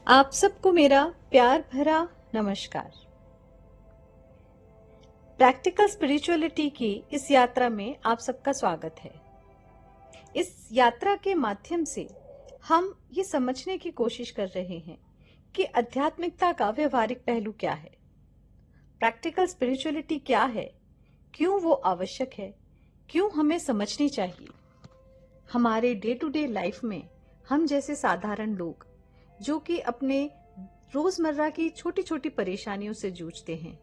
आप सबको मेरा प्यार भरा नमस्कार। प्रैक्टिकल स्पिरिचुअलिटी की इस यात्रा में आप सबका स्वागत है। इस यात्रा के माध्यम से हम ये समझने की कोशिश कर रहे हैं कि आध्यात्मिकता का व्यवहारिक पहलू क्या है, प्रैक्टिकल स्पिरिचुअलिटी क्या है, क्यों वो आवश्यक है, क्यों हमें समझनी चाहिए। हमारे डे टू डे लाइफ में हम जैसे साधारण लोग जो कि अपने रोजमर्रा की छोटी छोटी परेशानियों से जूझते हैं,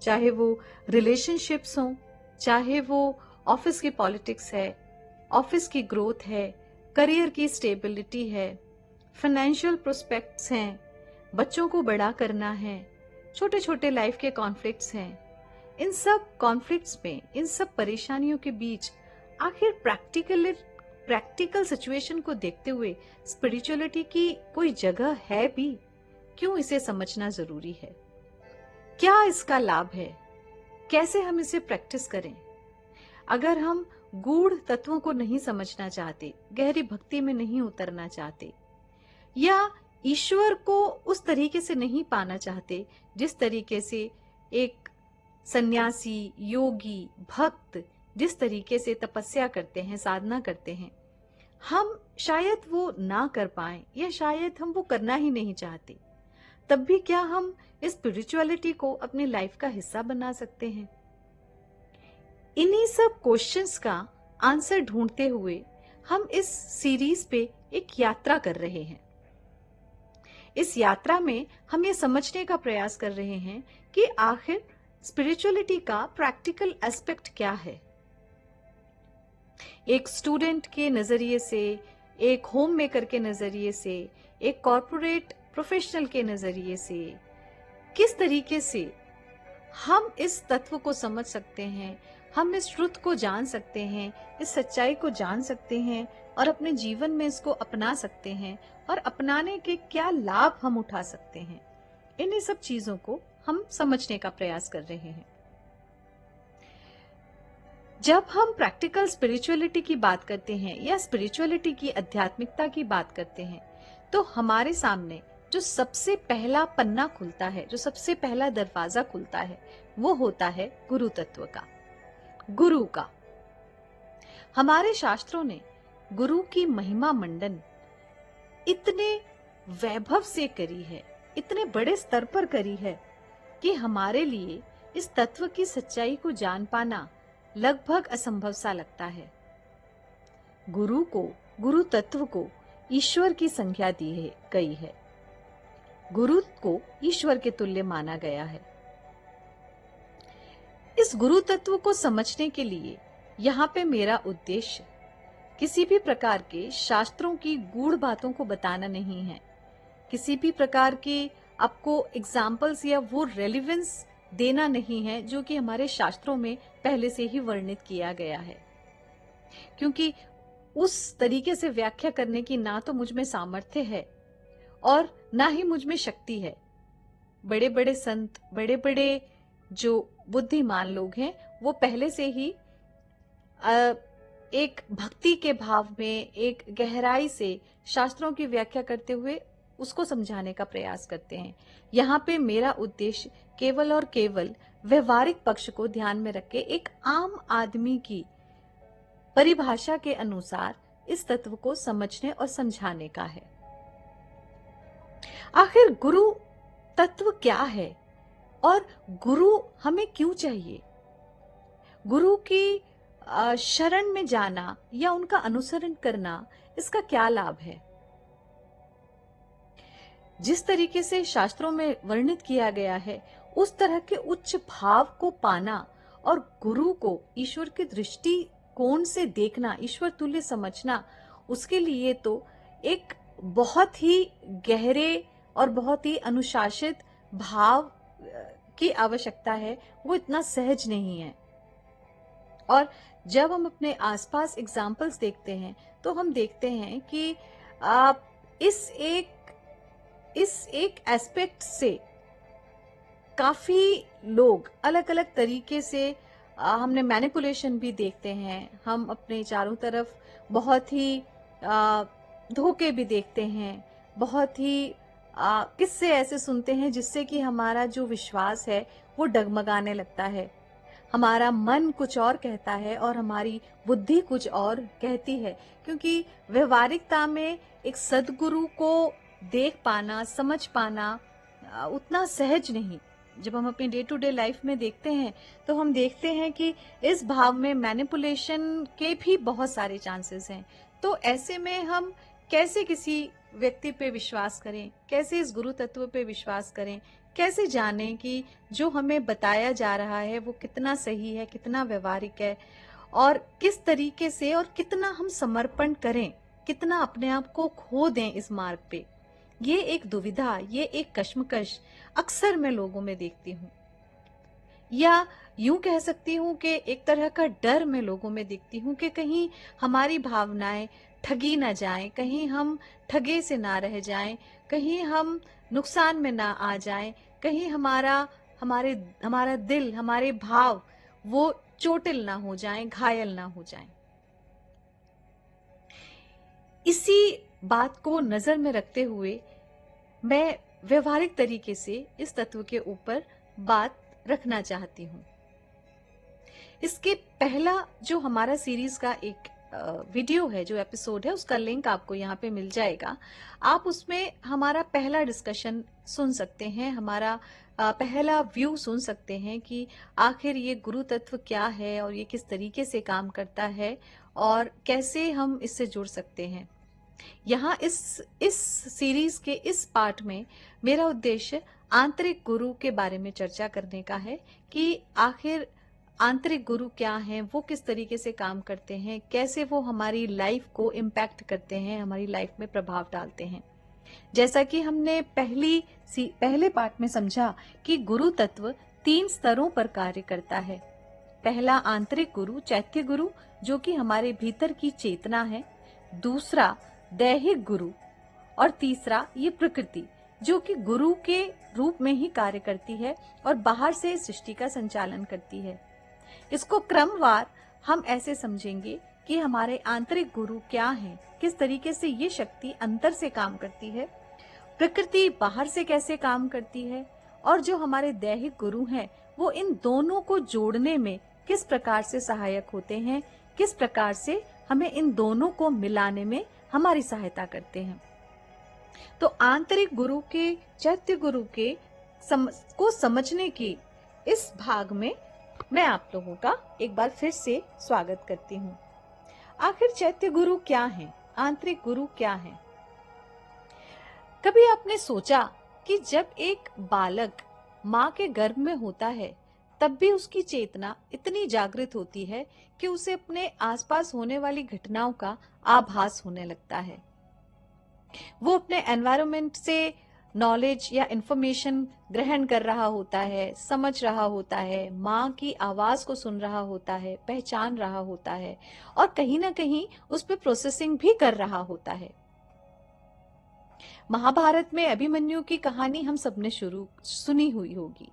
चाहे वो रिलेशनशिप्स हों, चाहे वो ऑफिस की पॉलिटिक्स है, ऑफिस की ग्रोथ है, करियर की स्टेबिलिटी है, फाइनेंशियल प्रोस्पेक्ट्स हैं, बच्चों को बड़ा करना है, छोटे छोटे लाइफ के कॉन्फ्लिक्ट्स हैं। इन सब कॉन्फ्लिक्ट्स में, इन सब परेशानियों के बीच आखिर प्रैक्टिकल सिचुएशन को देखते हुए स्पिरिचुअलिटी की कोई जगह है भी? क्यों इसे समझना जरूरी है? क्या इसका लाभ है? कैसे हम इसे प्रैक्टिस करें? अगर हम गूढ़ तत्वों को नहीं समझना चाहते, गहरी भक्ति में नहीं उतरना चाहते, या ईश्वर को उस तरीके से नहीं पाना चाहते जिस तरीके से एक सन्यासी, योगी, भक्त जिस तरीके से तपस्या करते हैं, साधना करते हैं, हम शायद वो ना कर पाए, या शायद हम वो करना ही नहीं चाहते, तब भी क्या हम इस स्पिरिचुअलिटी को अपनी लाइफ का हिस्सा बना सकते हैं? इन्हीं सब क्वेश्चंस का आंसर ढूंढते हुए हम इस सीरीज पे एक यात्रा कर रहे हैं। इस यात्रा में हम ये समझने का प्रयास कर रहे हैं कि आखिर स्पिरिचुअलिटी का प्रैक्टिकल एस्पेक्ट क्या है। एक स्टूडेंट के नजरिए से, एक होम मेकर के नजरिए से, एक कॉर्पोरेट प्रोफेशनल के नजरिए से, किस तरीके से हम इस तत्व को समझ सकते हैं, हम इस ट्रुथ को जान सकते हैं, इस सच्चाई को जान सकते हैं और अपने जीवन में इसको अपना सकते हैं, और अपनाने के क्या लाभ हम उठा सकते हैं, इन्हीं सब चीजों को हम समझने का प्रयास कर रहे हैं। जब हम प्रैक्टिकल स्पिरिचुअलिटी की बात करते हैं या स्पिरिचुअलिटी की आध्यात्मिकता की बात करते हैं, तो हमारे सामने जो सबसे पहला पन्ना खुलता है, जो सबसे पहला दरवाजा खुलता है, वो होता है गुरु तत्व का, गुरु का। हमारे शास्त्रों ने गुरु की महिमा मंडन इतने वैभव से करी है, इतने बड़े स्तर पर करी है कि हमारे लिए इस तत्व की सच्चाई को जान पाना लगभग असंभव सा लगता है। गुरु को, गुरु तत्व को ईश्वर की संज्ञा दी गई है, गुरु को ईश्वर के तुल्य माना गया है। इस गुरु तत्व को समझने के लिए यहाँ पे मेरा उद्देश्य किसी भी प्रकार के शास्त्रों की गूढ़ बातों को बताना नहीं है, किसी भी प्रकार के आपको एग्जाम्पल्स या वो रेलिवेंस देना नहीं है जो कि हमारे शास्त्रों में पहले से ही वर्णित किया गया है, क्योंकि उस तरीके से व्याख्या करने की ना तो मुझ में सामर्थ्य है और ना ही मुझ में शक्ति है। बड़े बड़े संत, बड़े बड़े जो बुद्धिमान लोग हैं, वो पहले से ही एक भक्ति के भाव में, एक गहराई से शास्त्रों की व्याख्या करते हुए उसको समझाने का प्रयास करते हैं। यहाँ पे मेरा उद्देश्य केवल और केवल व्यवहारिक पक्ष को ध्यान में रख के एक आम आदमी की परिभाषा के अनुसार इस तत्व को समझने और समझाने का है। आखिर गुरु तत्व क्या है और गुरु हमें क्यों चाहिए? गुरु की शरण में जाना या उनका अनुसरण करना, इसका क्या लाभ है? जिस तरीके से शास्त्रों में वर्णित किया गया है, उस तरह के उच्च भाव को पाना और गुरु को ईश्वर के दृष्टिकोण से देखना, ईश्वर तुल्य समझना, उसके लिए तो एक बहुत ही गहरे और बहुत ही अनुशासित भाव की आवश्यकता है। वो इतना सहज नहीं है। और जब हम अपने आसपास एग्जाम्पल्स देखते हैं तो हम देखते हैं कि इस एक एस्पेक्ट से काफी लोग अलग अलग तरीके से हमने मैनिपुलेशन भी देखते हैं। हम अपने चारों तरफ बहुत ही धोखे भी देखते हैं, बहुत ही किस्से ऐसे सुनते हैं जिससे कि हमारा जो विश्वास है वो डगमगाने लगता है। हमारा मन कुछ और कहता है और हमारी बुद्धि कुछ और कहती है, क्योंकि व्यवहारिकता में एक सद्गुरु को देख पाना, समझ पाना उतना सहज नहीं। जब हम अपनी डे टू डे लाइफ में देखते हैं तो हम देखते हैं कि इस भाव में मैनिपुलेशन के भी बहुत सारे चांसेस हैं। तो ऐसे में हम कैसे किसी व्यक्ति पे विश्वास करें, कैसे इस गुरु तत्व पे विश्वास करें, कैसे जानें कि जो हमें बताया जा रहा है वो कितना सही है, कितना व्यवहारिक है, और किस तरीके से और कितना हम समर्पण करें, कितना अपने आप को खो दें इस मार्ग पे। ये एक दुविधा, ये एक कश्मकश अक्सर मैं लोगों में देखती हूँ, या यूं कह सकती हूँ कि एक तरह का डर मैं लोगों में देखती हूँ कि कहीं हमारी भावनाएं ठगी ना जाएं, कहीं हम ठगे से ना रह जाएं, कहीं हम नुकसान में ना आ जाएं, कहीं हमारा दिल, हमारे भाव वो चोटिल ना हो जाएं, घायल ना हो जाएं। इसी बात को नजर में रखते हुए मैं व्यवहारिक तरीके से इस तत्व के ऊपर बात रखना चाहती हूँ। इसके पहला जो हमारा सीरीज का एक वीडियो है, जो एपिसोड है, उसका लिंक आपको यहाँ पे मिल जाएगा। आप उसमें हमारा पहला डिस्कशन सुन सकते हैं, हमारा पहला व्यू सुन सकते हैं कि आखिर ये गुरु तत्व क्या है और ये किस तरीके से काम करता है और कैसे हम इससे जुड़ सकते हैं। यहाँ इस सीरीज के इस पार्ट में मेरा उद्देश्य आंतरिक गुरु के बारे में चर्चा करने का है कि आखिर आंतरिक गुरु क्या हैं, वो किस तरीके से काम करते हैं, कैसे वो हमारी लाइफ को इम्पैक्ट करते हैं, हमारी लाइफ में प्रभाव डालते हैं। जैसा कि हमने पहले पार्ट में समझा कि गुरु तत्व 3 स्तरों पर कार्य करता है। पहला आंतरिक गुरु, चैत्य गुरु, जो कि हमारे भीतर की चेतना है। दूसरा दैहिक गुरु, और तीसरा ये प्रकृति, जो कि गुरु के रूप में ही कार्य करती है और बाहर से सृष्टि का संचालन करती है। इसको क्रमवार हम ऐसे समझेंगे कि हमारे आंतरिक गुरु क्या हैं, किस तरीके से ये शक्ति अंदर से काम करती है, प्रकृति बाहर से कैसे काम करती है, और जो हमारे दैहिक गुरु हैं वो इन दोनों को जोड़ने में किस प्रकार से सहायक होते हैं, किस प्रकार से हमें इन दोनों को मिलाने में हमारी सहायता करते हैं। तो आंतरिक गुरु के, चैत्य गुरु के को समझने की इस भाग में मैं आप लोगों का एक बार फिर से स्वागत करती हूँ। आखिर चैत्य गुरु क्या है, आंतरिक गुरु क्या है? कभी आपने सोचा कि जब एक बालक माँ के गर्भ में होता है तब भी उसकी चेतना इतनी जागृत होती है कि उसे अपने आसपास होने वाली घटनाओं का आभास होने लगता है। वो अपने एनवायरनमेंट से नॉलेज या इंफॉर्मेशन ग्रहण कर रहा होता है, समझ रहा होता है, माँ की आवाज को सुन रहा होता है, पहचान रहा होता है और कहीं ना कहीं उस पर प्रोसेसिंग भी कर रहा होता है। महाभारत में अभिमन्यु की कहानी हम सबने सुनी हुई होगी।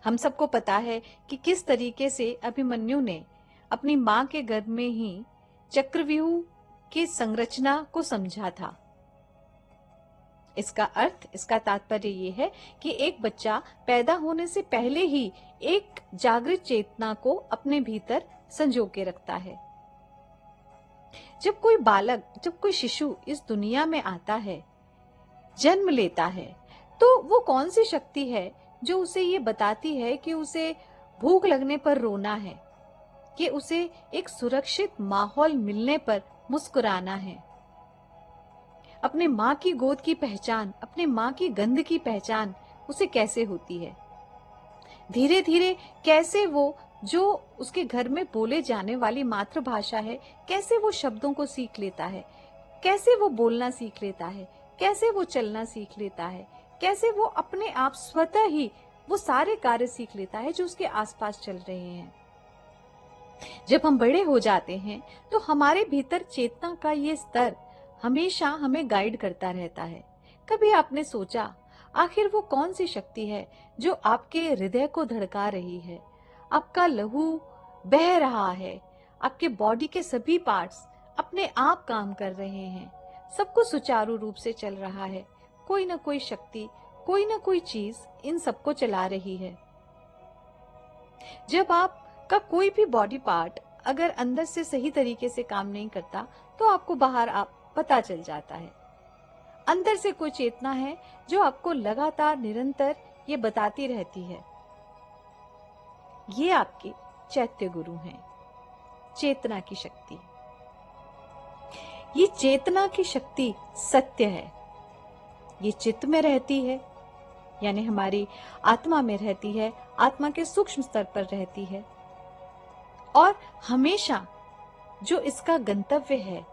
हम सबको पता है कि किस तरीके से अभिमन्यु ने अपनी माँ के गर्भ में ही चक्रव्यूह की संरचना को समझा था। इसका अर्थ, इसका तात्पर्य ये है कि एक बच्चा पैदा होने से पहले ही एक जागृत चेतना को अपने भीतर संजो के रखता है। जब कोई बालक, जब कोई शिशु इस दुनिया में आता है, जन्म लेता है, तो वो कौन सी शक्ति है जो उसे ये बताती है कि उसे भूख लगने पर रोना है, कि उसे एक सुरक्षित माहौल मिलने पर मुस्कुराना है। अपने माँ की गोद की पहचान, अपने माँ की गंध की पहचान उसे कैसे होती है? धीरे धीरे कैसे वो जो उसके घर में बोले जाने वाली मातृभाषा है, कैसे वो शब्दों को सीख लेता है, कैसे वो बोलना सीख लेता है, कैसे वो चलना सीख लेता है, कैसे वो अपने आप स्वतः ही वो सारे कार्य सीख लेता है जो उसके आसपास चल रहे हैं। जब हम बड़े हो जाते हैं तो हमारे भीतर चेतना का ये स्तर हमेशा हमें गाइड करता रहता है। कभी आपने सोचा आखिर वो कौन सी शक्ति है जो आपके हृदय को धड़का रही है, आपका लहू बह रहा है, आपके बॉडी के सभी पार्ट्स अपने आप काम कर रहे हैं, सब कुछ सुचारू रूप से चल रहा है, कोई ना कोई शक्ति, कोई ना कोई चीज इन सबको चला रही है। जब आपका कोई भी बॉडी पार्ट अगर अंदर से सही तरीके से काम नहीं करता तो आपको बाहर आप पता चल जाता है। अंदर से कोई चेतना है जो आपको लगातार निरंतर ये बताती रहती है। ये आपके चैत्य गुरु हैं, चेतना की शक्ति। ये चेतना की शक्ति सत्य है। ये चित्त में रहती है, यानी हमारी आत्मा में रहती है, आत्मा के सूक्ष्म स्तर पर रहती है। और हमेशा जो इसका गंतव्य है,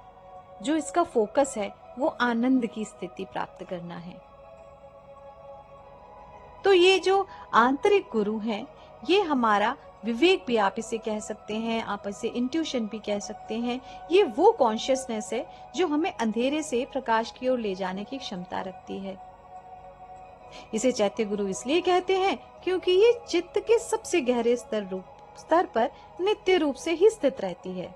जो इसका फोकस है, वो आनंद की स्थिति प्राप्त करना है। तो ये जो आंतरिक गुरु हैं, ये हमारा विवेक भी आप इसे कह सकते हैं, आप इसे इंट्यूशन भी कह सकते हैं। ये वो कॉन्शियसनेस है जो हमें अंधेरे से प्रकाश की ओर ले जाने की क्षमता रखती है। इसे चैत्य गुरु इसलिए कहते हैं क्योंकि ये चित्त के सबसे गहरे स्तर पर नित्य रूप से ही स्थित रहती है।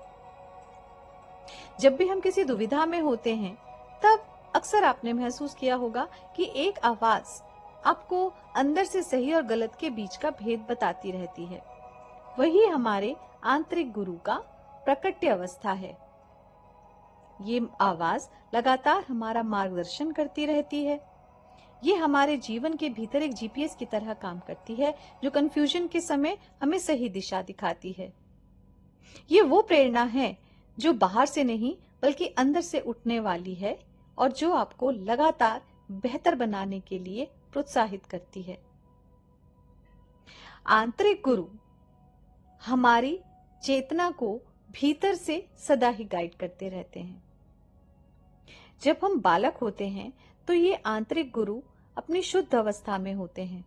जब भी हम किसी दुविधा में होते हैं, तब अक्सर आपने महसूस किया होगा कि एक आवाज आपको अंदर से सही और गलत के बीच का भेद बताती रहती है। वही हमारे आंतरिक गुरु का प्रकट्य अवस्था है। ये आवाज लगातार हमारा मार्गदर्शन करती रहती है। ये हमारे जीवन के भीतर एक जीपीएस की तरह काम करती है, जो कंफ्यूजन के समय हमें सही दिशा दिखाती है। ये वो प्रेरणा है जो बाहर से नहीं बल्कि अंदर से उठने वाली है और जो आपको लगातार बेहतर बनाने के लिए प्रोत्साहित करती है। आंतरिक गुरु हमारी चेतना को भीतर से सदा ही गाइड करते रहते हैं। जब हम बालक होते हैं तो ये आंतरिक गुरु अपनी शुद्ध अवस्था में होते हैं।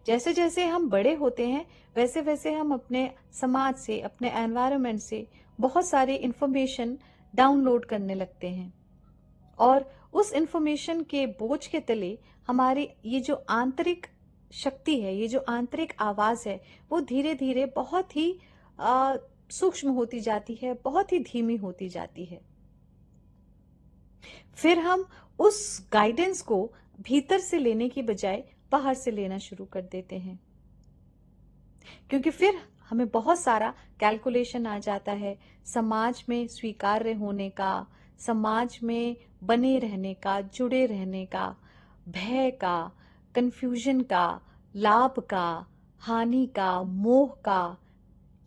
जैसे जैसे हम बड़े होते हैं वैसे वैसे हम अपने समाज से, अपने एनवायरनमेंट से बहुत सारी इंफॉर्मेशन डाउनलोड करने लगते हैं और उस इंफॉर्मेशन के बोझ के तले हमारी ये जो आंतरिक शक्ति है, ये जो आंतरिक आवाज है, वो धीरे धीरे बहुत ही सूक्ष्म होती जाती है, बहुत ही धीमी होती जाती है। फिर हम उस गाइडेंस को भीतर से लेने की बजाय बाहर से लेना शुरू कर देते हैं, क्योंकि फिर हमें बहुत सारा कैलकुलेशन आ जाता है समाज में स्वीकार्य होने का, समाज में बने रहने का, जुड़े रहने का, भय का, कंफ्यूजन का, लाभ का, हानि का, मोह का।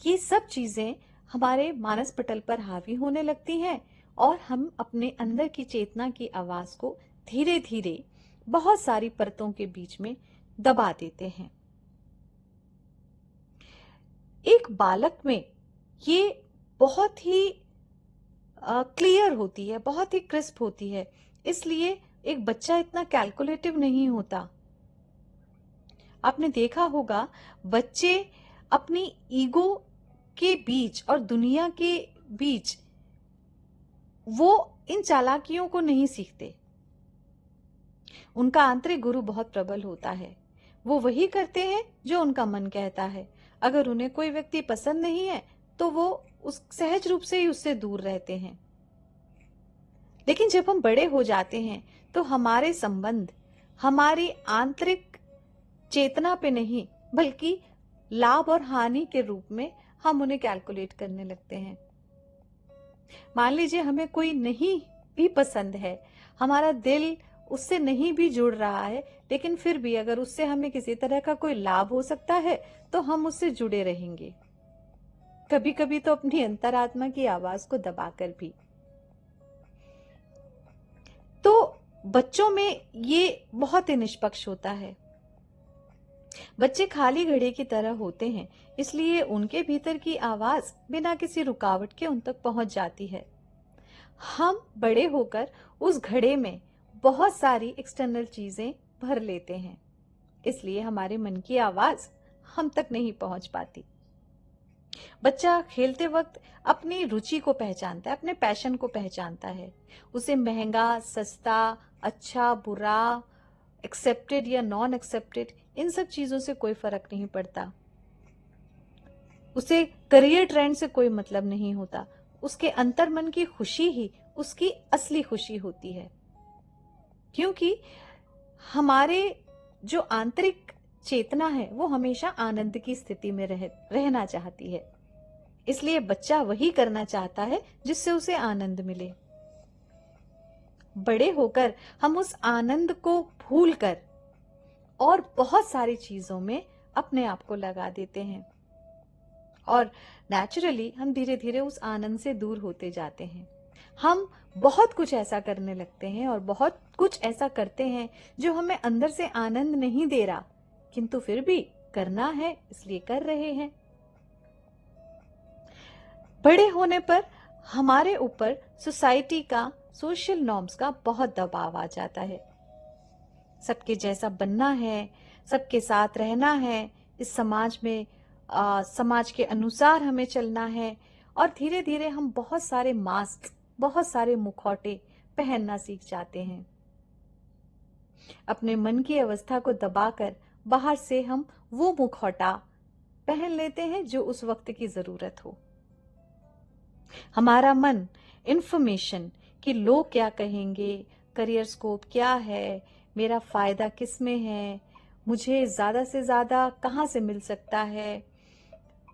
ये सब चीजें हमारे मानस पटल पर हावी होने लगती हैं और हम अपने अंदर की चेतना की आवाज को धीरे धीरे बहुत सारी परतों के बीच में दबा देते हैं। एक बालक में ये बहुत ही क्लियर होती है, बहुत ही क्रिस्प होती है, इसलिए एक बच्चा इतना कैलकुलेटिव नहीं होता। आपने देखा होगा बच्चे अपनी ईगो के बीच और दुनिया के बीच वो इन चालाकियों को नहीं सीखते। उनका आंतरिक गुरु बहुत प्रबल होता है। वो वही करते हैं जो उनका मन कहता है। अगर उन्हें कोई व्यक्ति पसंद नहीं है तो वो उस सहज रूप से ही उससे दूर रहते हैं। लेकिन जब हम बड़े हो जाते हैं तो हमारे संबंध हमारी आंतरिक चेतना पे नहीं बल्कि लाभ और हानि के रूप में हम उन्हें कैलकुलेट करने लगते हैं। मान लीजिए हमें कोई नहीं भी पसंद है, हमारा दिल उससे नहीं भी जुड़ रहा है, लेकिन फिर भी अगर उससे हमें किसी तरह का कोई लाभ हो सकता है तो हम उससे जुड़े रहेंगे, कभी कभी तो अपनी अंतरात्मा की आवाज को दबाकर भी। तो बच्चों में ये बहुत ही निष्पक्ष होता है। बच्चे खाली घड़े की तरह होते हैं, इसलिए उनके भीतर की आवाज बिना किसी रुकावट के उन तक पहुंच जाती है। हम बड़े होकर उस घड़े में बहुत सारी एक्सटर्नल चीजें भर लेते हैं, इसलिए हमारे मन की आवाज हम तक नहीं पहुंच पाती। बच्चा खेलते वक्त अपनी रुचि को पहचानता है, अपने पैशन को पहचानता है। उसे महंगा, सस्ता, अच्छा, बुरा, एक्सेप्टेड या नॉन एक्सेप्टेड, इन सब चीजों से कोई फर्क नहीं पड़ता। उसे करियर ट्रेंड से कोई मतलब नहीं होता। उसके अंतर्मन की खुशी ही उसकी असली खुशी होती है। क्योंकि हमारे जो आंतरिक चेतना है वो हमेशा आनंद की स्थिति में रहना चाहती है। इसलिए बच्चा वही करना चाहता है जिससे उसे आनंद मिले। बड़े होकर हम उस आनंद को भूलकर और बहुत सारी चीजों में अपने आप को लगा देते हैं और नेचुरली हम धीरे धीरे उस आनंद से दूर होते जाते हैं। हम बहुत कुछ ऐसा करने लगते हैं और बहुत कुछ ऐसा करते हैं जो हमें अंदर से आनंद नहीं दे रहा, किंतु फिर भी करना है इसलिए कर रहे हैं। बड़े होने पर हमारे ऊपर सोसाइटी का, सोशल नॉर्म्स का बहुत दबाव आ जाता है। सबके जैसा बनना है, सबके साथ रहना है, इस समाज में समाज के अनुसार हमें चलना है और धीरे धीरे हम बहुत सारे मास्क, बहुत सारे मुखौटे पहनना सीख जाते हैं। अपने मन की अवस्था को दबाकर बाहर से हम वो मुखौटा पहन लेते हैं जो उस वक्त की जरूरत हो। हमारा मन इंफॉर्मेशन कि लोग क्या कहेंगे, करियर स्कोप क्या है, मेरा फायदा किस में है, मुझे ज्यादा से ज्यादा कहाँ से मिल सकता है,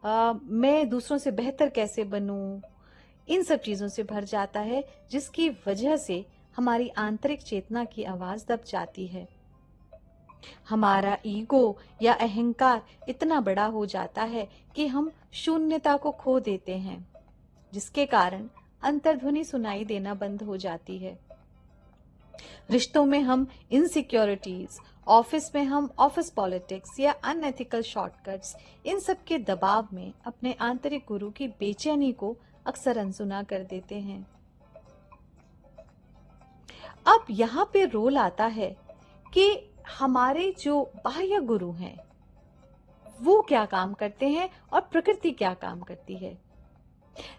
मैं दूसरों से बेहतर कैसे बनूं, इन सब चीजों से भर जाता है, जिसकी वजह से हमारी आंतरिक चेतना की आवाज दब जाती है। हमारा ईगो या अहंकार इतना बड़ा हो जाता है कि हम शून्यता को खो देते हैं, जिसके कारण अंतर्ध्वनि सुनाई देना बंद हो जाती है। रिश्तों में हम इनसिक्योरिटीज, ऑफिस में हम ऑफिस पॉलिटिक्स या अनएथिकल शॉर्टकट्स, इन सब के दबाव में अपने आंतरिक गुरु की बेचैनी को अक्सर अनसुना कर देते हैं। अब यहाँ पे रोल आता है कि हमारे जो बाह्य गुरु हैं वो क्या काम करते हैं और प्रकृति क्या काम करती है।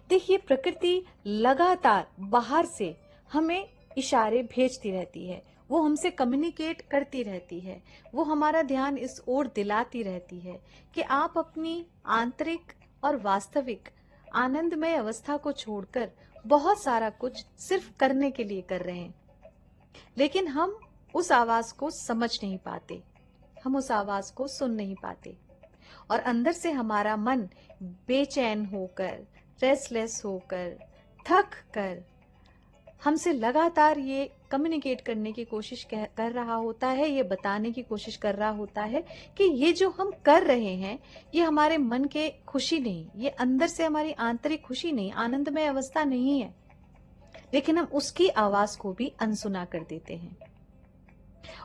देखिए, प्रकृति लगातार बाहर से हमें इशारे भेजती रहती है, वो हमसे कम्युनिकेट करती रहती है, वो हमारा ध्यान इस ओर दिलाती रहती है कि आप अपनी आंतरिक और वास्तविक आनंदमय अवस्था को छोड़कर बहुत सारा कुछ सिर्फ करने के लिए कर रहे हैं। लेकिन हम उस आवाज को समझ नहीं पाते, हम उस आवाज को सुन नहीं पाते और अंदर से हमारा मन बेचैन होकर, रेस्टलेस होकर, थक कर हमसे लगातार ये कम्युनिकेट करने की कोशिश कर रहा होता है, ये बताने की कोशिश कर रहा होता है कि ये जो हम कर रहे हैं ये हमारे मन के खुशी नहीं, ये अंदर से हमारी आंतरिक खुशी नहीं, आनंदमय अवस्था नहीं है। लेकिन हम उसकी आवाज को भी अनसुना कर देते हैं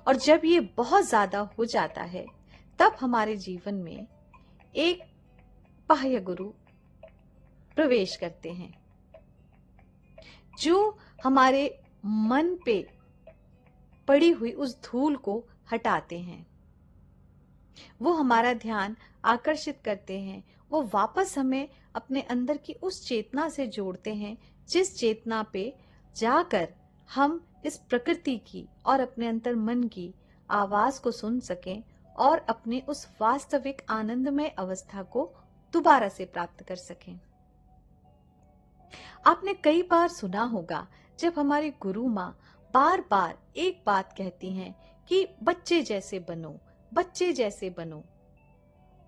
और जब ये बहुत ज्यादा हो जाता है तब हमारे जीवन में एक बाह्य गुरु प्रवेश करते हैं जो हमारे मन पे पड़ी हुई उस धूल को हटाते हैं, वो हमारा ध्यान आकर्षित करते हैं, वो वापस हमें अपने अंदर की उस चेतना से जोड़ते हैं जिस चेतना पे जाकर हम इस प्रकृति की और अपने अंतर मन की आवाज को सुन सकें और अपने उस वास्तविक आनंदमय अवस्था को दोबारा से प्राप्त कर सकें। आपने कई बार सुना होगा जब हमारी गुरु माँ बार बार एक बात कहती हैं कि बच्चे जैसे बनो, बच्चे जैसे बनो,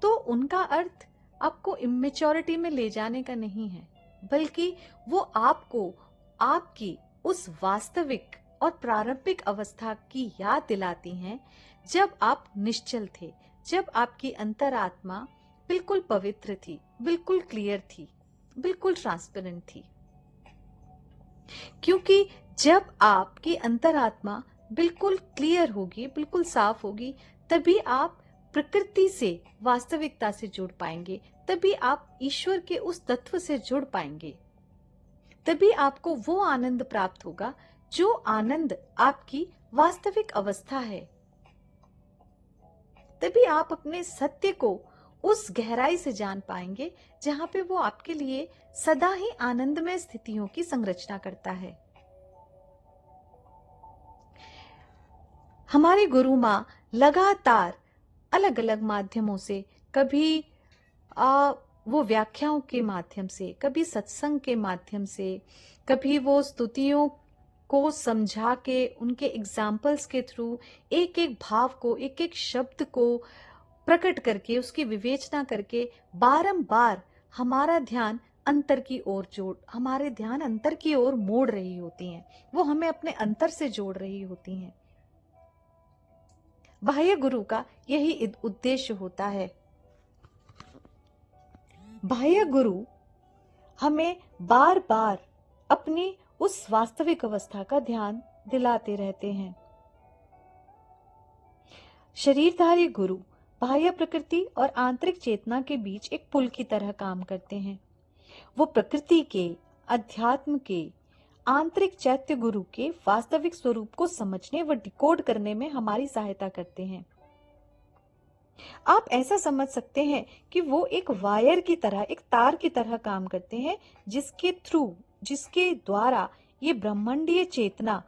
तो उनका अर्थ आपको इमेच्योरिटी में ले जाने का नहीं है, बल्कि वो आपको आपकी उस वास्तविक और प्रारंभिक अवस्था की याद दिलाती हैं जब आप निश्चल थे, जब आपकी अंतरात्मा बिल्कुल पवित्र थी, बिल्कुल क्लियर थी, बिल्कुल ट्रांसपेरेंट थी। क्योंकि जब आपकी अंतरात्मा बिल्कुल क्लियर होगी, बिल्कुल साफ होगी, तभी आप प्रकृति से, वास्तविकता से जुड़ पाएंगे, तभी आप ईश्वर के उस तत्व से जुड़ पाएंगे, तभी आपको वो आनंद प्राप्त होगा जो आनंद आपकी वास्तविक अवस्था है। तभी आप अपने सत्य को उस गहराई से जान पाएंगे जहां पे वो आपके लिए सदा ही आनंदमय स्थितियों की संरचना करता है। हमारी गुरु माँ लगातार अलग अलग माध्यमों से, कभी वो व्याख्याओं के माध्यम से, कभी सत्संग के माध्यम से, कभी वो स्तुतियों को समझा के, उनके एग्जाम्पल्स के थ्रू एक एक भाव को, एक एक शब्द को प्रकट करके, उसकी विवेचना करके बारंबार हमारा ध्यान हमारे ध्यान अंतर की ओर मोड़ रही होती हैं। वो हमें अपने अंतर से जोड़ रही होती हैं। बाह्य गुरु का यही उद्देश्य होता है। बाह्य गुरु हमें बार बार अपनी उस वास्तविक अवस्था का ध्यान दिलाते रहते हैं। शरीरधारी गुरु बाह्य प्रकृति और आंतरिक चेतना के बीच एक पुल की तरह काम करते हैं। वो प्रकृति के, अध्यात्म के, आंतरिक चैत्य गुरु के वास्तविक स्वरूप को समझने व डिकोड करने में हमारी सहायता करते हैं। आप ऐसा समझ सकते हैं कि वो एक वायर की तरह, एक तार की तरह काम करते हैं, जिसके द्वारा ये ब्रह्मांडीय चेतना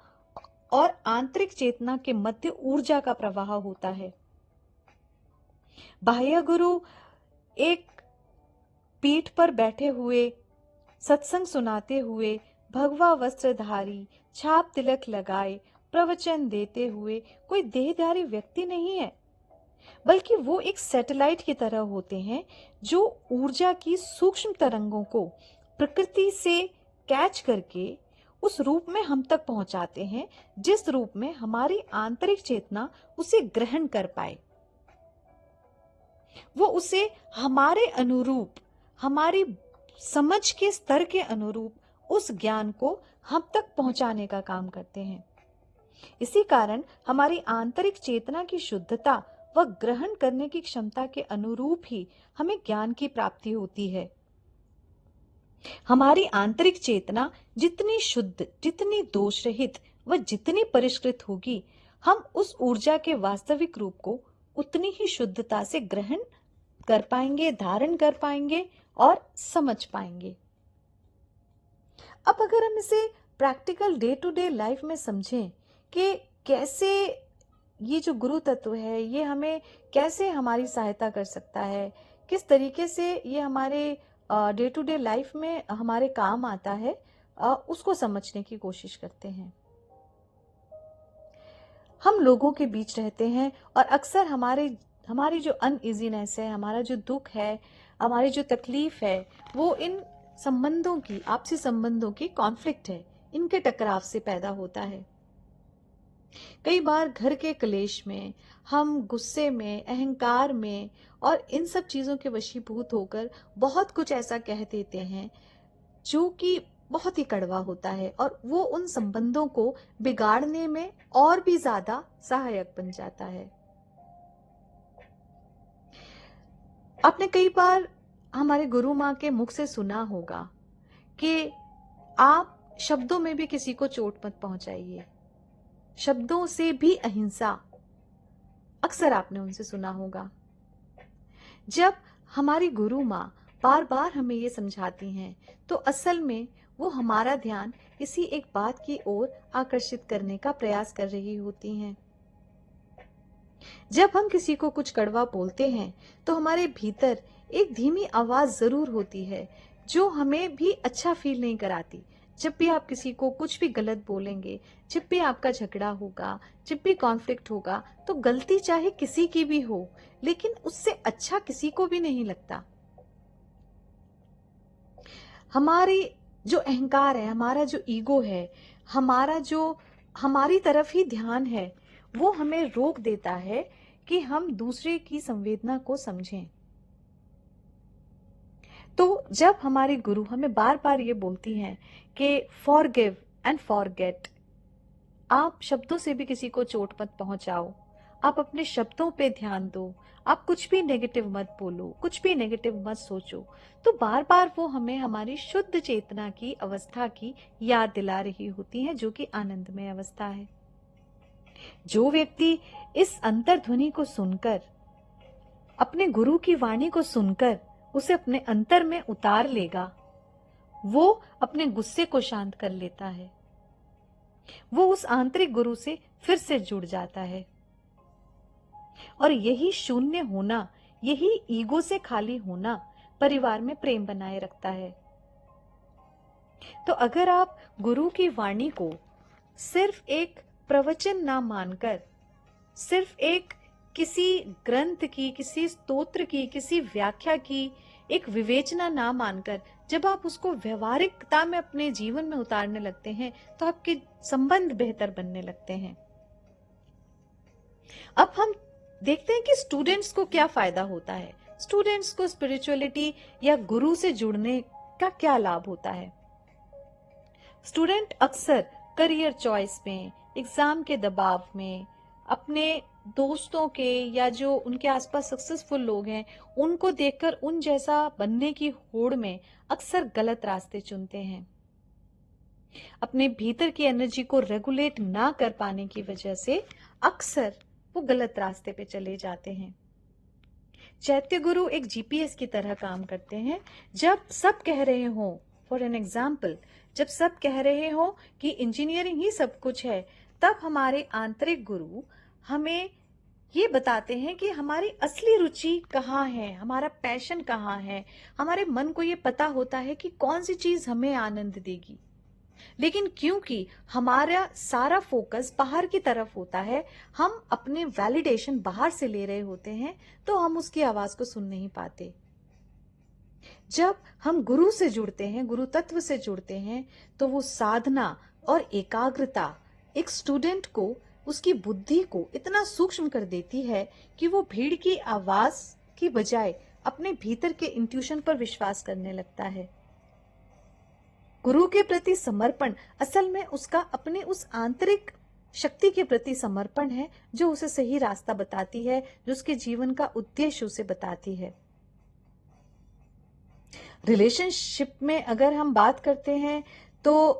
और आंतरिक चेतना के मध्य ऊर्जा का प्रवाह होता है। बाह्य गुरु एक पीठ पर बैठे हुए, सत्संग सुनाते हुए, भगवा वस्त्रधारी, छाप तिलक लगाए प्रवचन देते हुए कोई देहधारी व्यक्ति नहीं है, बल्कि वो एक सैटेलाइट की तरह होते हैं जो ऊर्जा की सूक्ष्म तरंगों को प्रकृति से कैच करके उस रूप में हम तक पहुंचाते हैं, जिस रूप में हमारी आंतरिक चेतना उसे ग्रहण कर पाए। वो उसे हमारे अनुरूप, हमारी समझ के स्तर के अनुरूप उस ज्ञान को हम तक पहुंचाने का काम करते हैं। इसी कारण हमारी आंतरिक चेतना की शुद्धता व ग्रहण करने की क्षमता के अनुरूप ही हमें ज्ञान की प्राप्ति होती है। हमारी आंतरिक चेतना जितनी शुद्ध, जितनी दोष रहित व जितनी परिष्कृत होगी, हम उस ऊर्जा के वास्तविक रूप को उतनी ही शुद्धता से ग्रहण कर पाएंगे, धारण कर पाएंगे और समझ पाएंगे। अब अगर हम इसे practical day to day life में समझें कि कैसे ये जो गुरु तत्व है ये हमें कैसे हमारी सहायता कर सकता है, किस तरीके से ये हमारे डे टू डे लाइफ में हमारे काम आता है, उसको समझने की कोशिश करते हैं। हम लोगों के बीच रहते हैं और अक्सर हमारी जो अनइजीनेस है, हमारा जो दुख है, हमारी जो तकलीफ है, वो इन संबंधों की, आपसी संबंधों की कॉन्फ्लिक्ट है, इनके टकराव से पैदा होता है। कई बार घर के क्लेश में हम गुस्से में, अहंकार में और इन सब चीजों के वशीभूत होकर बहुत कुछ ऐसा कह देते हैं जो कि बहुत ही कड़वा होता है और वो उन संबंधों को बिगाड़ने में और भी ज्यादा सहायक बन जाता है। आपने कई बार हमारे गुरु माँ के मुख से सुना होगा कि आप शब्दों में भी किसी को चोट मत पहुंचाइए, शब्दों से भी अहिंसा। अक्सर आपने उनसे सुना होगा। जब हमारी गुरु माँ बार बार हमें ये समझाती हैं तो असल में वो हमारा ध्यान किसी एक बात की ओर आकर्षित करने का प्रयास कर रही होती हैं। जब हम किसी को कुछ कड़वा बोलते हैं तो हमारे भीतर एक धीमी आवाज जरूर होती है जो हमें भी अच्छा फील नहीं कराती। जब भी आप किसी को कुछ भी गलत बोलेंगे, जब भी आपका झगड़ा होगा, जब भी कॉन्फ्लिक्ट होगा, तो गलती चाहे किसी की भी हो, लेकिन उससे अच्छा किसी को भी नहीं लगता। हमारी जो अहंकार है, हमारा जो ईगो है, हमारी तरफ ही ध्यान है, वो हमें रोक देता है कि हम दूसरे की संवेदना को समझें। तो जब हमारी गुरु हमें बार बार ये बोलती हैं कि फॉरगिव एंड फॉरगेट, आप शब्दों से भी किसी को चोट मत पहुंचाओ, आप अपने शब्दों पे ध्यान दो, आप कुछ भी नेगेटिव मत बोलो, कुछ भी नेगेटिव मत सोचो, तो बार बार वो हमें हमारी शुद्ध चेतना की अवस्था की याद दिला रही होती है, जो कि आनंदमय अवस्था है। जो व्यक्ति इस अंतर्ध्वनि को सुनकर, अपने गुरु की वाणी को सुनकर उसे अपने अंतर में उतार लेगा, वो अपने गुस्से को शांत कर लेता है, वो उस आंतरिक गुरु से फिर से जुड़ जाता है। और यही शून्य होना, यही ईगो से खाली होना परिवार में प्रेम बनाए रखता है। तो अगर आप गुरु की वाणी को सिर्फ एक प्रवचन ना मानकर, सिर्फ एक किसी ग्रंथ की, किसी स्तोत्र की, किसी व्याख्या की एक विवेचना ना मानकर जब आप उसको व्यवहारिकता में अपने जीवन में उतारने लगते हैं तो आपके संबंध बेहतर बनने लगते हैं। अब हम देखते हैं कि स्टूडेंट्स को क्या फायदा होता है, स्टूडेंट्स को स्पिरिचुअलिटी या गुरु से जुड़ने का क्या लाभ होता है। स्टूडेंट अक्सर करियर चॉइस में, एग्जाम के दबाव में, अपने दोस्तों के या जो उनके आसपास सक्सेसफुल लोग हैं उनको देखकर उन जैसा बनने की होड़ में अक्सर गलत रास्ते चुनते हैं। अपने भीतर की एनर्जी को रेगुलेट ना कर पाने की वजह से अक्सर वो गलत रास्ते पे चले जाते हैं। चैत्य गुरु एक जीपीएस की तरह काम करते हैं। जब सब कह रहे हो, फॉर एन एग्जाम्पल, जब सब कह रहे हो कि इंजीनियरिंग ही सब कुछ है, तब हमारे आंतरिक गुरु हमें ये बताते हैं कि हमारी असली रुचि कहाँ है, हमारा पैशन कहाँ है। हमारे मन को ये पता होता है कि कौन सी चीज हमें आनंद देगी, लेकिन क्योंकि हमारा सारा फोकस बाहर की तरफ होता है, हम अपने वैलिडेशन बाहर से ले रहे होते हैं, तो हम उसकी आवाज को सुन नहीं पाते। जब हम गुरु से जुड़ते हैं, गुरु तत्व से जुड़ते हैं, तो वो साधना और एकाग्रता एक स्टूडेंट को, उसकी बुद्धि को इतना सूक्ष्म कर देती है कि वो भीड़ की आवाज की बजाय अपने भीतर के इंट्यूशन पर विश्वास करने लगता है। गुरु के प्रति समर्पण असल में उसका अपने उस आंतरिक शक्ति के प्रति समर्पण है जो उसे सही रास्ता बताती है, जो उसके जीवन का उद्देश्य उसे बताती है। रिलेशनशिप में अगर हम बात करते हैं तो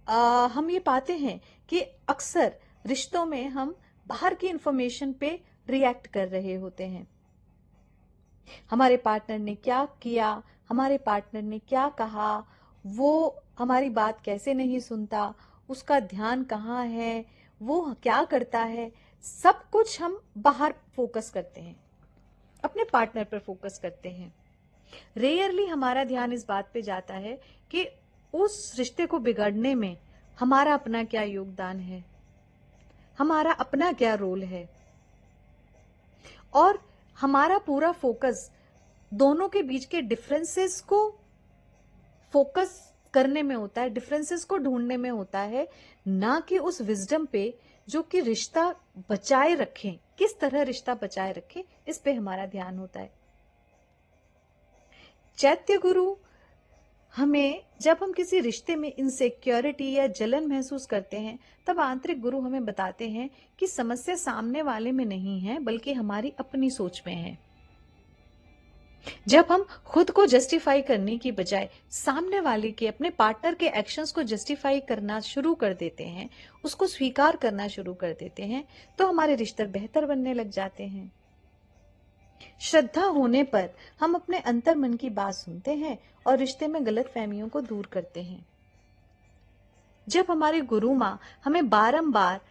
हम ये पाते हैं कि अक्सर रिश्तों में हम बाहर की इंफॉर्मेशन पे रिएक्ट कर रहे होते हैं। हमारे पार्टनर ने क्या किया, हमारे पार्टनर ने क्या कहा, वो हमारी बात कैसे नहीं सुनता, उसका ध्यान कहाँ है, वो क्या करता है, सब कुछ हम बाहर फोकस करते हैं, अपने पार्टनर पर फोकस करते हैं। रेयरली हमारा ध्यान इस बात पे जाता है कि उस रिश्ते को बिगड़ने में हमारा अपना क्या योगदान है, हमारा अपना क्या रोल है। और हमारा पूरा फोकस दोनों के बीच के डिफरेंसेस को फोकस करने में होता है, डिफरेंसेस को ढूंढने में होता है, ना कि उस विजडम पे जो कि रिश्ता बचाए रखें, किस तरह रिश्ता बचाए रखें, इस पे हमारा ध्यान होता है। चैत्य गुरु हमें, जब हम किसी रिश्ते में इनसिक्योरिटी या जलन महसूस करते हैं, तब आंतरिक गुरु हमें बताते हैं कि समस्या सामने वाले में नहीं है, बल्कि हमारी अपनी सोच में है। जब हम खुद को जस्टिफाई करने की बजाय सामने वाले के, अपने पार्टनर के एक्शंस को जस्टिफाई करना शुरू कर देते हैं, उसको स्वीकार करना शुरू कर देते हैं, तो हमारे रिश्ते बेहतर बनने लग जाते हैं। श्रद्धा होने पर हम अपने अंतर मन की बात सुनते हैं और रिश्ते में गलत फहमियों को दूर करते हैं। जब हमारी गुरु माँ हमें बारंबार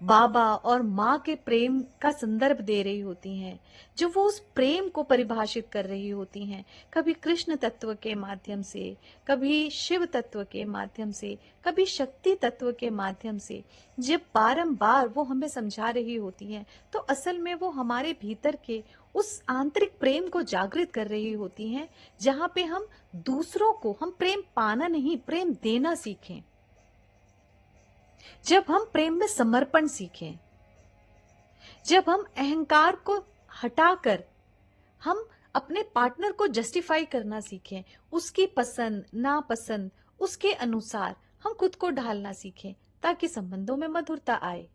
बाबा और माँ के प्रेम का संदर्भ दे रही होती हैं, जो वो उस प्रेम को परिभाषित कर रही होती हैं, कभी कृष्ण तत्व के माध्यम से, कभी शिव तत्व के माध्यम से, कभी शक्ति तत्व के माध्यम से, जब बारंबार वो हमें समझा रही होती हैं, तो असल में वो हमारे भीतर के उस आंतरिक प्रेम को जागृत कर रही होती हैं, जहां पे हम दूसरों को, हम प्रेम पाना नहीं, प्रेम देना सीखें। जब हम प्रेम में समर्पण सीखें, जब हम अहंकार को हटाकर हम अपने पार्टनर को जस्टिफाई करना सीखें, उसकी पसंद नापसंद उसके अनुसार हम खुद को ढालना सीखें, ताकि संबंधों में मधुरता आए।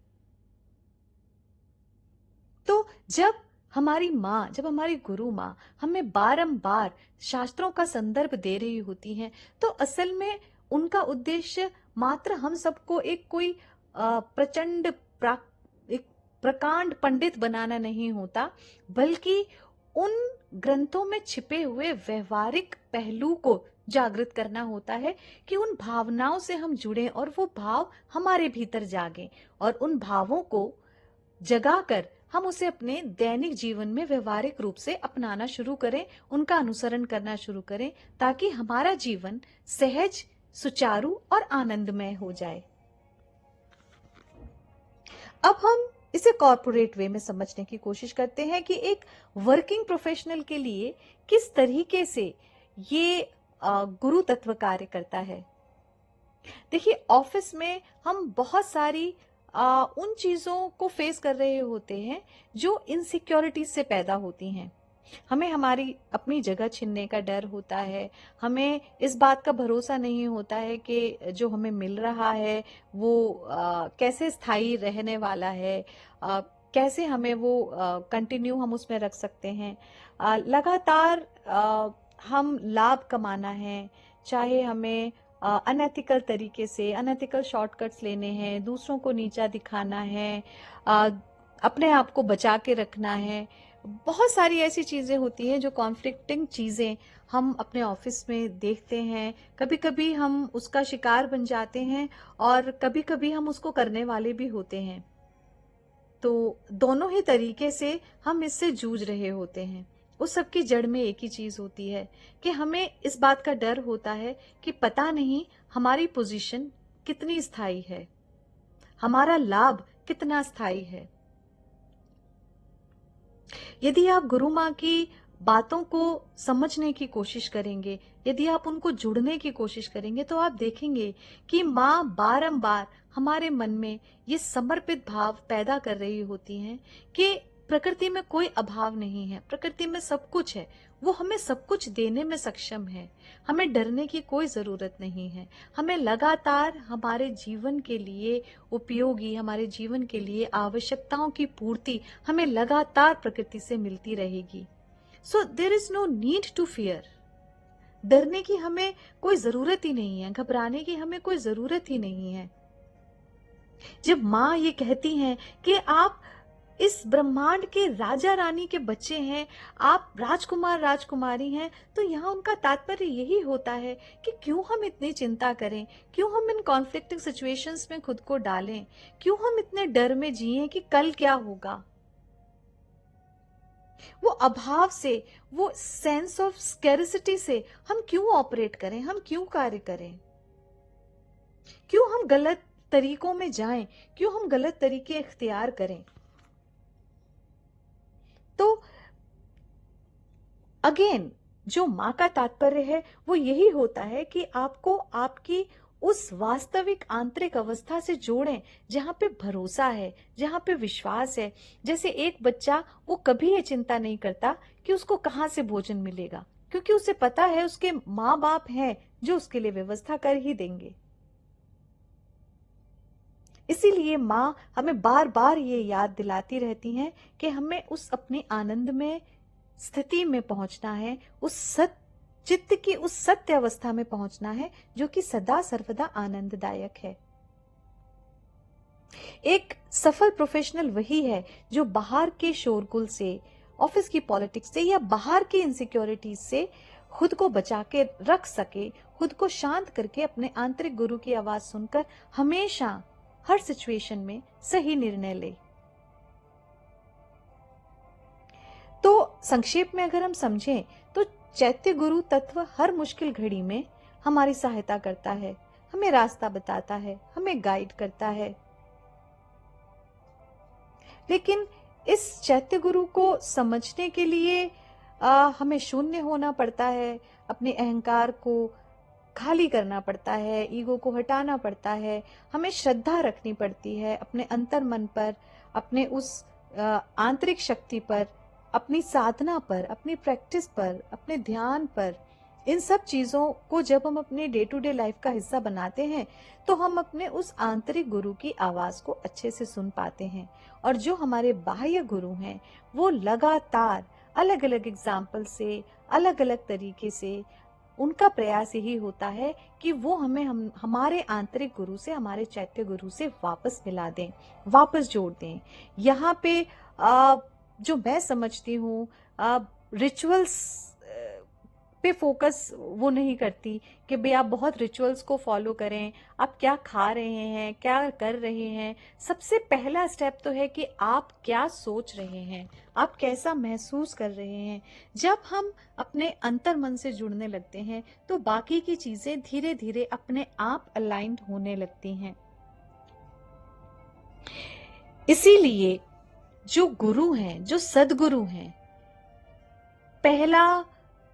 तो जब हमारी माँ, जब हमारी गुरु माँ हमें बारंबार शास्त्रों का संदर्भ दे रही होती हैं, तो असल में उनका उद्देश्य मात्र हम सबको एक कोई प्रचंड एक प्रकांड पंडित बनाना नहीं होता, बल्कि उन ग्रंथों में छिपे हुए व्यवहारिक पहलू को जागृत करना होता है कि उन भावनाओं से हम जुड़ें और वो भाव हमारे भीतर जागें, और उन भावों को जगाकर हम उसे अपने दैनिक जीवन में व्यवहारिक रूप से अपनाना शुरू करें, उनका अनुसरण करना शुरू करें, ताकि हमारा जीवन सहज, सुचारू और आनंदमय हो जाए। अब हम इसे कॉर्पोरेट वे में समझने की कोशिश करते हैं कि एक वर्किंग प्रोफेशनल के लिए किस तरीके से ये गुरु तत्व कार्य करता है। देखिए, ऑफिस में हम बहुत सारी उन चीजों को फेस कर रहे होते हैं जो इनसिक्योरिटीज से पैदा होती हैं। हमें हमारी अपनी जगह छिनने का डर होता है, हमें इस बात का भरोसा नहीं होता है कि जो हमें मिल रहा है वो कैसे स्थायी रहने वाला है, कैसे हमें वो कंटिन्यू हम उसमें रख सकते हैं। लगातार हम लाभ कमाना है, चाहे हमें अनएथिकल तरीके से अनएथिकल शॉर्टकट्स लेने हैं, दूसरों को नीचा दिखाना है, अ, अपने आप को बचा के रखना है। बहुत सारी ऐसी चीजें होती हैं जो कॉन्फ्लिक्टिंग चीजें हम अपने ऑफिस में देखते हैं। कभी कभी हम उसका शिकार बन जाते हैं और कभी कभी हम उसको करने वाले भी होते हैं। तो दोनों ही तरीके से हम इससे जूझ रहे होते हैं। उस सब की जड़ में एक ही चीज होती है कि हमें इस बात का डर होता है कि पता नहीं हमारी पोजीशन कितनी स्थायी है, हमारा लाभ कितना स्थायी है। यदि आप गुरु माँ की बातों को समझने की कोशिश करेंगे, यदि आप उनको जुड़ने की कोशिश करेंगे, तो आप देखेंगे कि माँ बारंबार हमारे मन में ये समर्पित भाव पैदा कर रही होती हैं कि प्रकृति में कोई अभाव नहीं है, प्रकृति में सब कुछ है, वो हमें सब कुछ देने में सक्षम है। हमें डरने की कोई जरूरत नहीं है। हमें लगातार हमारे जीवन के लिए उपयोगी, हमारे जीवन के लिए आवश्यकताओं की पूर्ति हमें लगातार प्रकृति से मिलती रहेगी। So there is no need to fear. डरने की हमें कोई जरूरत ही नहीं है, घबराने की हमें कोई जरूरत ही नहीं है। जब माँ ये कहती हैं कि आप इस ब्रह्मांड के राजा रानी के बच्चे हैं, आप राजकुमार राजकुमारी हैं, तो यहाँ उनका तात्पर्य यही होता है कि क्यों हम इतनी चिंता करें, क्यों हम इन कॉन्फ्लिक्टिंग सिचुएशंस में खुद को डालें, क्यों हम इतने डर में जिएं कि कल क्या होगा। वो अभाव से, वो सेंस ऑफ स्कैरिसिटी से हम क्यों ऑपरेट करें, हम क्यों कार्य करें, क्यों हम गलत तरीकों में जाएं, क्यों हम गलत तरीके इख्तियार करें। तो अगेन जो माँ का तात्पर्य है वो यही होता है कि आपको आपकी उस वास्तविक आंतरिक अवस्था से जोड़ें जहां पे भरोसा है, जहां पे विश्वास है। जैसे एक बच्चा, वो कभी ये चिंता नहीं करता कि उसको कहाँ से भोजन मिलेगा, क्योंकि उसे पता है उसके माँ बाप हैं जो उसके लिए व्यवस्था कर ही देंगे। इसीलिए माँ हमें बार बार ये याद दिलाती रहती हैं कि हमें उस अपने आनंद में स्थिति में पहुंचना है, उस चित्त की उस सत्य अवस्था में पहुंचना है जो कि सदा सर्वदा आनंददायक है। एक सफल प्रोफेशनल वही है जो बाहर के शोरगुल से, ऑफिस की पॉलिटिक्स से या बाहर की इनसिक्योरिटीज से खुद को बचा के रख सके, खुद को शांत करके अपने आंतरिक गुरु की आवाज सुनकर हमेशा हर सिचुएशन में सही निर्णय ले। तो संक्षेप में अगर हम समझें तो चैत्य गुरु तत्व हर मुश्किल घड़ी में हमारी सहायता करता है, हमें रास्ता बताता है, हमें गाइड करता है। लेकिन इस चैत्य गुरु को समझने के लिए हमें शून्य होना पड़ता है, अपने अहंकार को खाली करना पड़ता है, ईगो को हटाना पड़ता है, हमें श्रद्धा रखनी पड़ती है अपने अंतर मन पर, अपने उस आंतरिक शक्ति पर, अपनी साधना पर, अपनी प्रैक्टिस पर, अपने ध्यान पर। इन सब चीजों को जब हम अपने डे टू डे लाइफ का हिस्सा बनाते हैं तो हम अपने उस आंतरिक गुरु की आवाज को अच्छे से सुन पाते हैं। और जो हमारे बाह्य गुरु हैं वो लगातार अलग अलग एग्जाम्पल से, अलग अलग तरीके से, उनका प्रयास यही होता है कि वो हमें हमारे आंतरिक गुरु से, हमारे चैत्य गुरु से वापस मिला दें, वापस जोड़ दें। यहाँ पे जो मैं समझती हूँ, रिचुअल्स पे फोकस वो नहीं करती कि भाई आप बहुत रिचुअल्स को फॉलो करें, आप क्या खा रहे हैं, क्या कर रहे हैं। सबसे पहला स्टेप तो है कि आप क्या सोच रहे हैं, आप कैसा महसूस कर रहे हैं। जब हम अपने अंतर मन से जुड़ने लगते हैं तो बाकी की चीजें धीरे धीरे अपने आप अलाइंड होने लगती हैं। इसीलिए जो गुरु हैं, जो सदगुरु हैं, पहला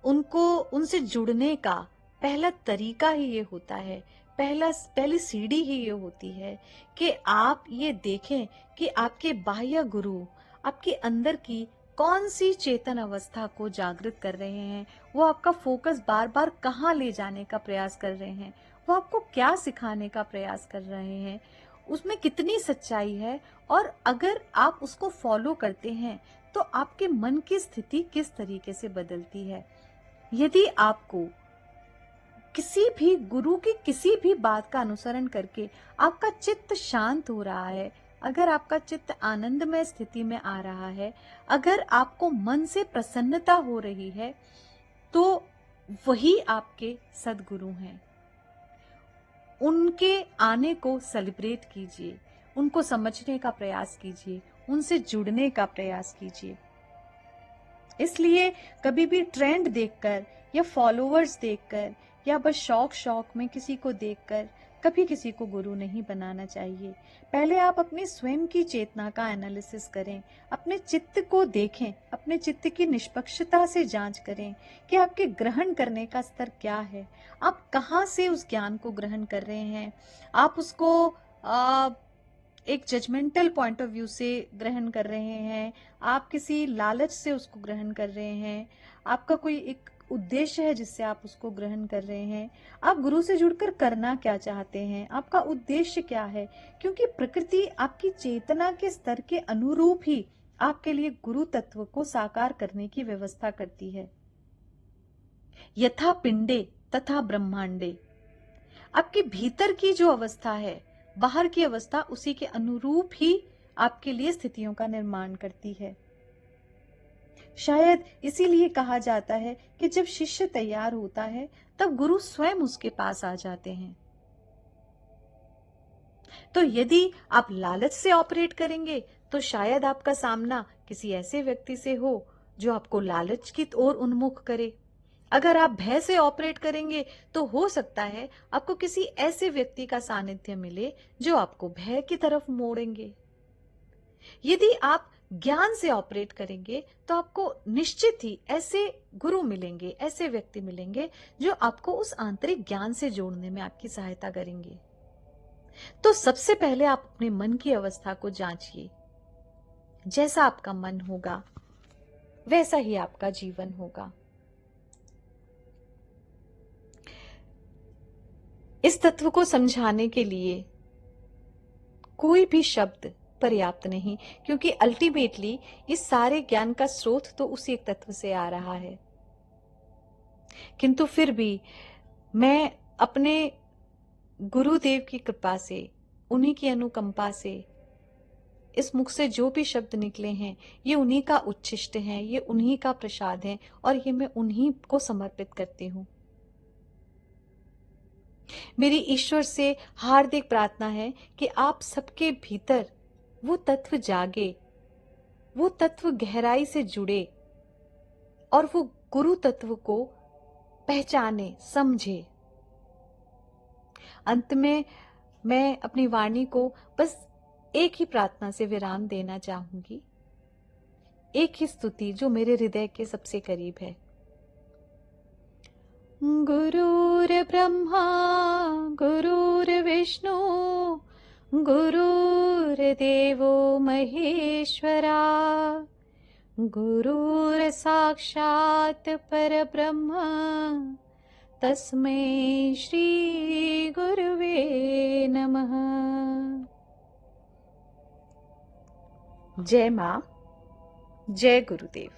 उनसे जुड़ने का पहला तरीका ही ये होता है, पहली सीढ़ी ही ये होती है कि आप ये देखें कि आपके बाह्य गुरु आपके अंदर की कौन सी चेतन अवस्था को जागृत कर रहे हैं, वो आपका फोकस बार बार कहाँ ले जाने का प्रयास कर रहे हैं, वो आपको क्या सिखाने का प्रयास कर रहे हैं, उसमें कितनी सच्चाई है, और अगर आप उसको फॉलो करते हैं तो आपके मन की स्थिति किस तरीके से बदलती है। यदि आपको किसी भी गुरु की किसी भी बात का अनुसरण करके आपका चित्त शांत हो रहा है, अगर आपका चित्त आनंदमय स्थिति में आ रहा है, अगर आपको मन से प्रसन्नता हो रही है, तो वही आपके सद्गुरु हैं। उनके आने को सेलिब्रेट कीजिए, उनको समझने का प्रयास कीजिए, उनसे जुड़ने का प्रयास कीजिए। इसलिए कभी भी ट्रेंड देखकर या फॉलोअर्स देखकर या बस शौक में किसी को देखकर कभी किसी को गुरु नहीं बनाना चाहिए। पहले आप अपनी स्वयं की चेतना का एनालिसिस करें, अपने चित्त को देखें, अपने चित्त की निष्पक्षता से जांच करें कि आपके ग्रहण करने का स्तर क्या है, आप कहाँ से उस ज्ञान को ग्रहण कर रहे हैं। आप उसको एक जजमेंटल पॉइंट ऑफ व्यू से ग्रहण कर रहे हैं, आप किसी लालच से उसको ग्रहण कर रहे हैं, आपका कोई एक उद्देश्य है जिससे आप उसको ग्रहण कर रहे हैं, आप गुरु से जुड़कर करना क्या चाहते हैं, आपका उद्देश्य क्या है। क्योंकि प्रकृति आपकी चेतना के स्तर के अनुरूप ही आपके लिए गुरु तत्व को साकार करने की व्यवस्था करती है। यथा पिंडे तथा ब्रह्मांडे, आपके भीतर की जो अवस्था है, बाहर की अवस्था उसी के अनुरूप ही आपके लिए स्थितियों का निर्माण करती है। शायद इसीलिए कहा जाता है कि जब शिष्य तैयार होता है तब गुरु स्वयं उसके पास आ जाते हैं। तो यदि आप लालच से ऑपरेट करेंगे तो शायद आपका सामना किसी ऐसे व्यक्ति से हो जो आपको लालच की ओर उन्मुख करे। अगर आप भय से ऑपरेट करेंगे तो हो सकता है आपको किसी ऐसे व्यक्ति का सानिध्य मिले जो आपको भय की तरफ मोड़ेंगे। यदि आप ज्ञान से ऑपरेट करेंगे तो आपको निश्चित ही ऐसे गुरु मिलेंगे, ऐसे व्यक्ति मिलेंगे जो आपको उस आंतरिक ज्ञान से जोड़ने में आपकी सहायता करेंगे। तो सबसे पहले आप अपने मन की अवस्था को जांचिए। जैसा आपका मन होगा वैसा ही आपका जीवन होगा। इस तत्व को समझाने के लिए कोई भी शब्द पर्याप्त नहीं, क्योंकि अल्टीमेटली इस सारे ज्ञान का स्रोत तो उसी एक तत्व से आ रहा है। किंतु फिर भी मैं अपने गुरुदेव की कृपा से, उन्हीं की अनुकंपा से इस मुख से जो भी शब्द निकले हैं ये उन्हीं का उच्छिष्ट है, ये उन्हीं का प्रसाद है, और ये मैं उन्हीं को समर्पित करती हूँ। मेरी ईश्वर से हार्दिक प्रार्थना है कि आप सबके भीतर वो तत्व जागे, वो तत्व गहराई से जुड़े और वो गुरु तत्व को पहचाने, समझे। अंत में मैं अपनी वाणी को बस एक ही प्रार्थना से विराम देना चाहूंगी, एक ही स्तुति जो मेरे हृदय के सबसे करीब है। गुरुर्ब्रह्मा गुरुर्विष्णु गुरुर्देवो महेश्वरा गुरुर्साक्षात् परब्रह्म तस्मै श्री गुरुवे नमः। जय मां, जय गुरुदेव।